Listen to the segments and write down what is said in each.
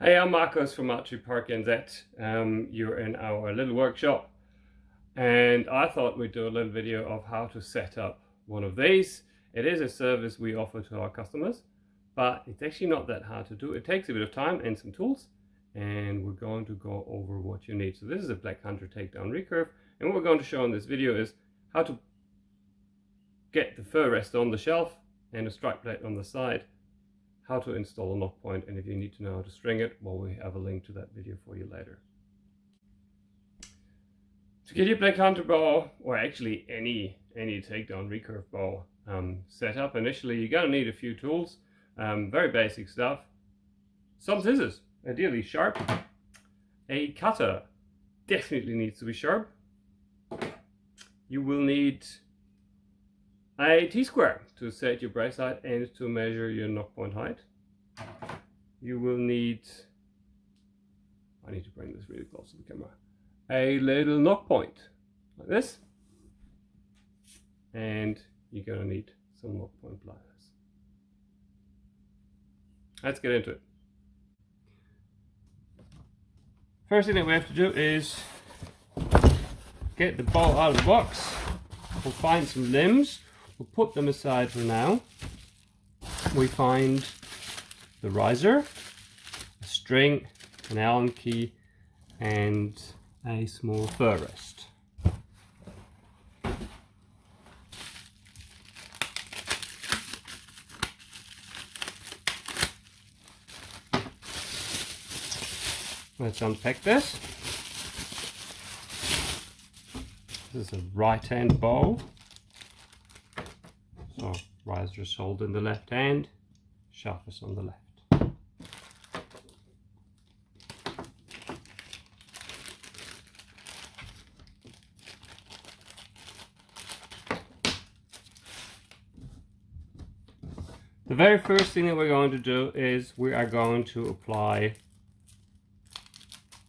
Hey, I'm Marcos from Archery Park NZ. You're in our little workshop, and I thought we'd do a little video of how to set up one of these. It is a service we offer to our customers, but it's actually not that hard to do. It takes a bit of time and some tools, and we're going to go over what you need. So this is a Black Hunter takedown recurve, and what we're going to show in this video is how to get the fur rest on the shelf and a strike plate on the side, how to install a knock point, and if you need to know how to string it, well, we have a link to that video for you later. To get your Black Hunter bow, or actually any takedown recurve bow set up, initially you're going to need a few tools, very basic stuff. Some scissors, ideally sharp. A cutter definitely needs to be sharp. You will need a T-square to set your brace height and to measure your knock point height. You will need, I need to bring this really close to the camera, a little knock point like this, and you're going to need some knock point pliers. Let's get into it. First thing that we have to do is get the bow out of the box. We'll find some limbs. We'll put them aside for now. We find the riser, a string, an Allen key, and a small fur rest. Let's unpack this. This is a right-hand bow. So riser is held in the left hand, shaft is on the left. The very first thing that we're going to do is we are going to apply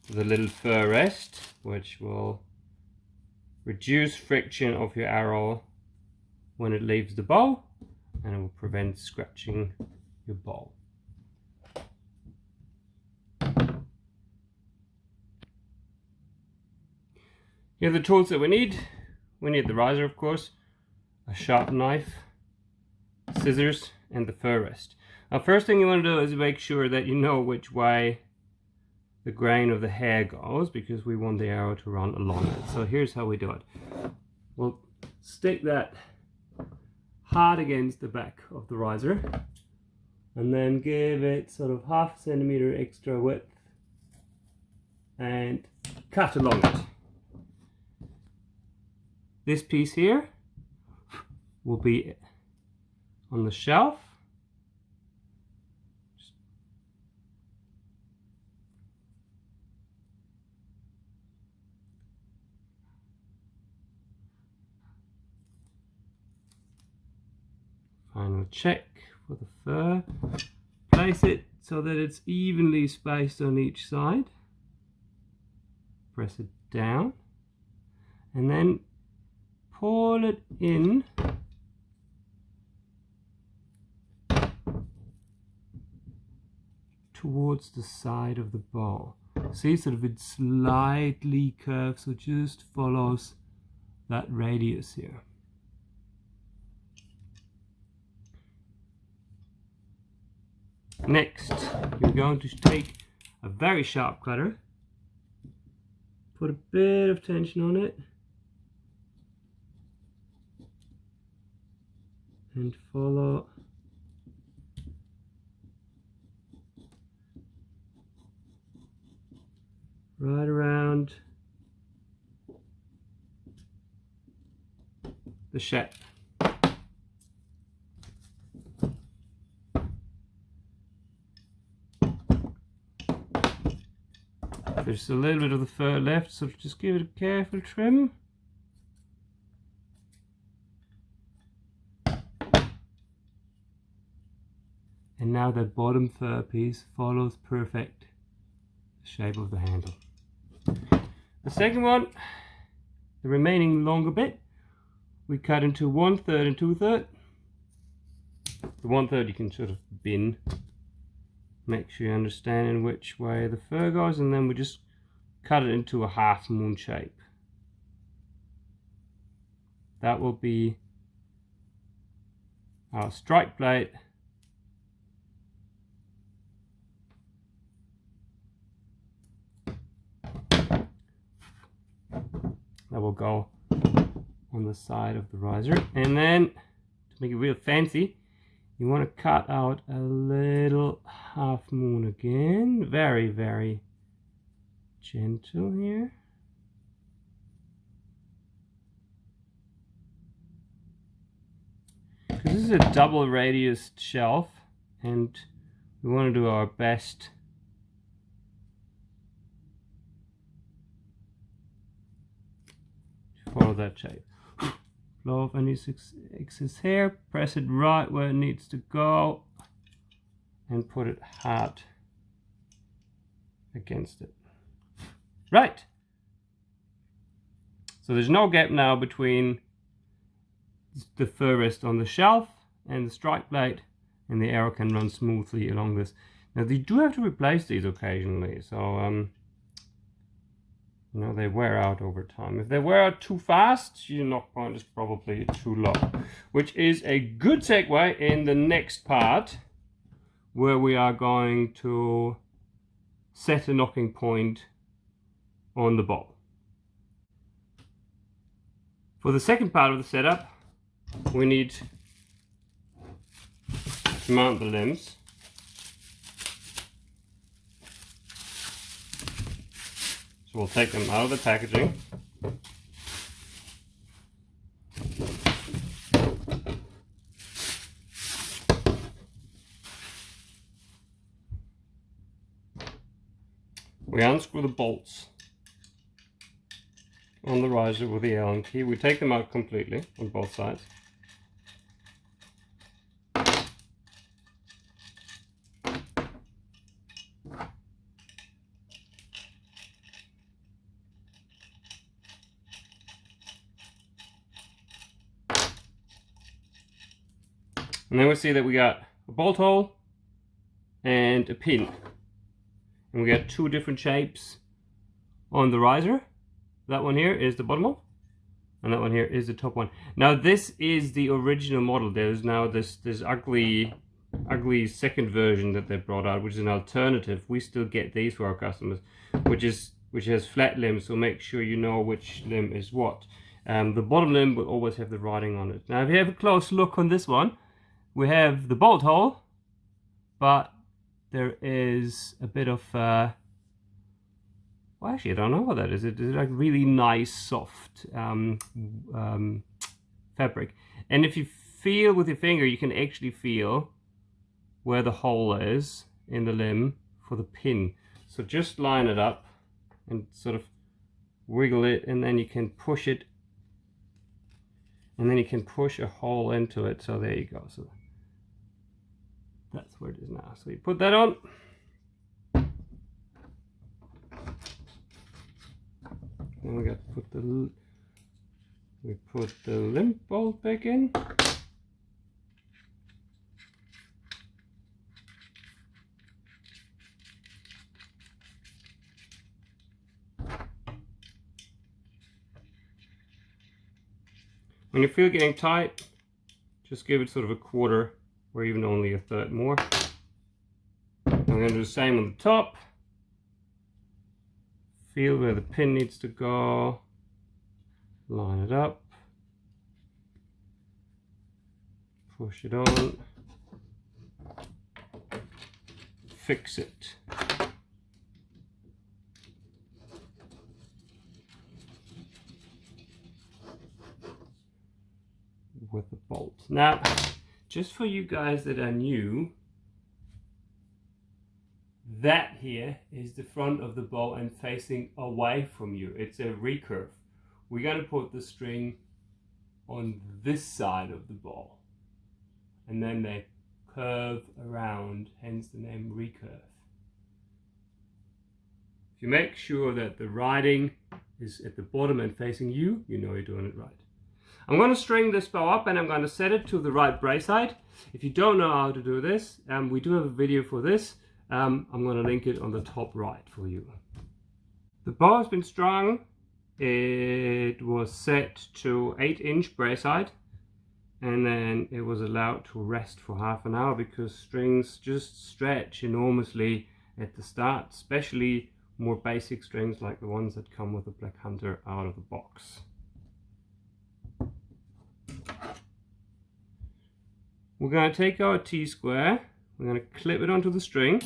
the little fur rest, which will reduce friction of your arrow when it leaves the bow, and it will prevent scratching your bow. Here are the tools that we need. We need the riser, of course, a sharp knife, scissors, and the fur rest. Now, first thing you want to do is make sure that you know which way the grain of the hair goes, because we want the arrow to run along it. So here's how we do it. We'll stick that hard against the back of the riser, and then give it sort of ½ centimeter extra width and cut along it. This piece here will be on the shelf. Final check for the fur. Place it so that it's evenly spaced on each side. Press it down and then pull it in towards the side of the bow. See, sort of it slightly curves, so just follows that radius here. Next, you're going to take a very sharp cutter, put a bit of tension on it, and follow right around the shape. There's a little bit of the fur left, so just give it a careful trim. And now that bottom fur piece follows perfect the shape of the handle. The second one, the remaining longer bit, we cut into 1/3 and 2/3. The 1/3 you can sort of bin Make sure you understand in which way the fur goes, and then we just cut it into a half moon shape. That will be our strike plate. That will go on the side of the riser. And then, to make it real fancy, you want to cut out a little half moon again. Very, very gentle here. Because this is a double radius shelf, and we want to do our best to follow that shape. Blow off any excess hair, press it right where it needs to go, and put it hard against it. Right! So there's no gap now between the fur rest on the shelf and the strike plate, and the arrow can run smoothly along this. Now you do have to replace these occasionally, so you know, they wear out over time. If they wear out too fast, your knock point is probably too low. Which is a good segue in the next part, where we are going to set a knocking point on the bow. For the second part of the setup, we need to mount the limbs. So we'll take them out of the packaging. We unscrew the bolts on the riser with the Allen key. We take them out completely on both sides. And then we see that we got a bolt hole and a pin. And we got two different shapes on the riser. That one here is the bottom one, and that one here is the top one. Now this is the original model. There's now this ugly second version that they brought out, which is an alternative. We still get these for our customers, which has flat limbs, so make sure you know which limb is what. The bottom limb will always have the writing on it. Now if you have a close look on this one, we have the bolt hole, but there is a bit of well, actually I don't know what that is. It's like really nice soft fabric, and if you feel with your finger, you can actually feel where the hole is in the limb for the pin. So just line it up and sort of wiggle it, and then you can push it, and then you can push a hole into it. So there you go. So that's where it is now. So you put that on. Then we got to put the limb bolt back in. When you feel it getting tight, just give it sort of a quarter or even only a third more. I'm going to do the same on the top. Feel where the pin needs to go. Line it up. Push it on. Fix it. With the bolt. Now, just for you guys that are new, that here is the front of the bow and facing away from you. It's a recurve. We're going to put the string on this side of the bow, and then they curve around, hence the name recurve. If you make sure that the writing is at the bottom and facing you, you know you're doing it right. I'm going to string this bow up and I'm going to set it to the right brace height. If you don't know how to do this, we do have a video for this. I'm going to link it on the top right for you. The bow has been strung. It was set to 8-inch brace height, and then it was allowed to rest for half an hour because strings just stretch enormously at the start, especially more basic strings like the ones that come with the Black Hunter out of the box. We're going to take our T-square, we're going to clip it onto the string,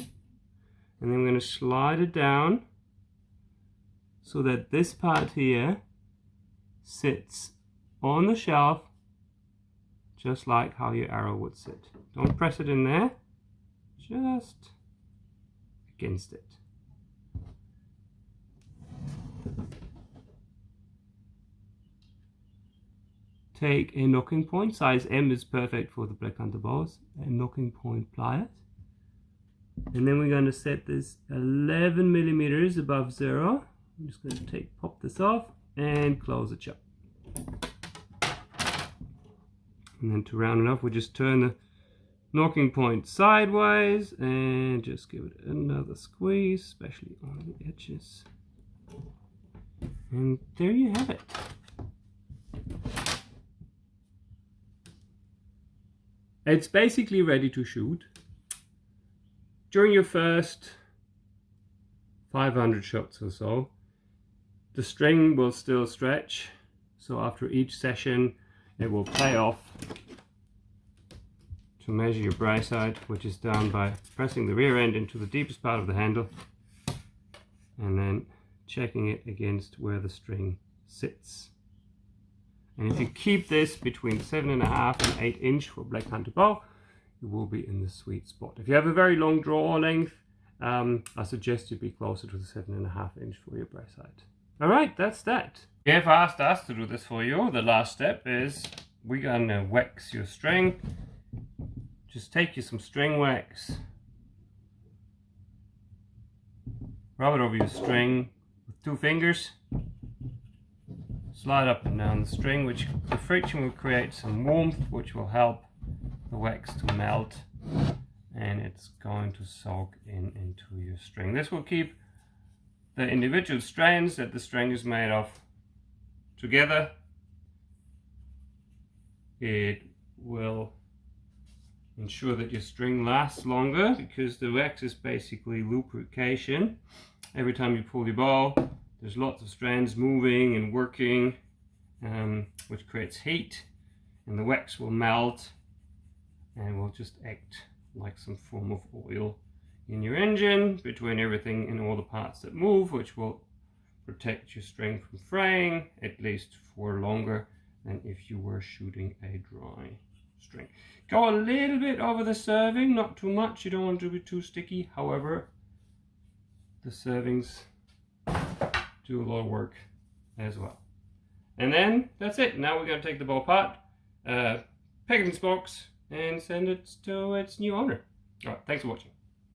and then we're going to slide it down so that this part here sits on the shelf just like how your arrow would sit. Don't press it in there, just against it. Take a knocking point, size M is perfect for the Black Hunter bows, a knocking point pliers. And then we're going to set this 11 millimeters above zero. I'm just going to pop this off and close it shut. And then to round it off, we just turn the knocking point sideways and just give it another squeeze, especially on the edges. And there you have it. It's basically ready to shoot. During your first 500 shots or so, the string will still stretch. So after each session, it will play off to measure your brace height, which is done by pressing the rear end into the deepest part of the handle and then checking it against where the string sits. And if you keep this between 7.5 and 8 inch for Black Hunter bow, you will be in the sweet spot. If you have a very long draw length, I suggest you be closer to the 7.5 inch for your brace height. All right, that's that. You have asked us to do this for you. The last step is we're gonna wax your string. Just take you some string wax, rub it over your string with 2 fingers. Slide up and down the string, which the friction will create some warmth, which will help the wax to melt, and it's going to soak into your string. This will keep the individual strands that the string is made of together. It will ensure that your string lasts longer because the wax is basically lubrication. Every time you pull your bow, there's lots of strands moving and working, which creates heat, and the wax will melt and will just act like some form of oil in your engine between everything and all the parts that move, which will protect your string from fraying, at least for longer than if you were shooting a dry string. Go a little bit over the serving, not too much, you don't want it to be too sticky. However, the servings do a lot of work as well. And then that's it. Now we're going to take the bow apart, pack it in its box, and send it to its new owner. All right, thanks for watching.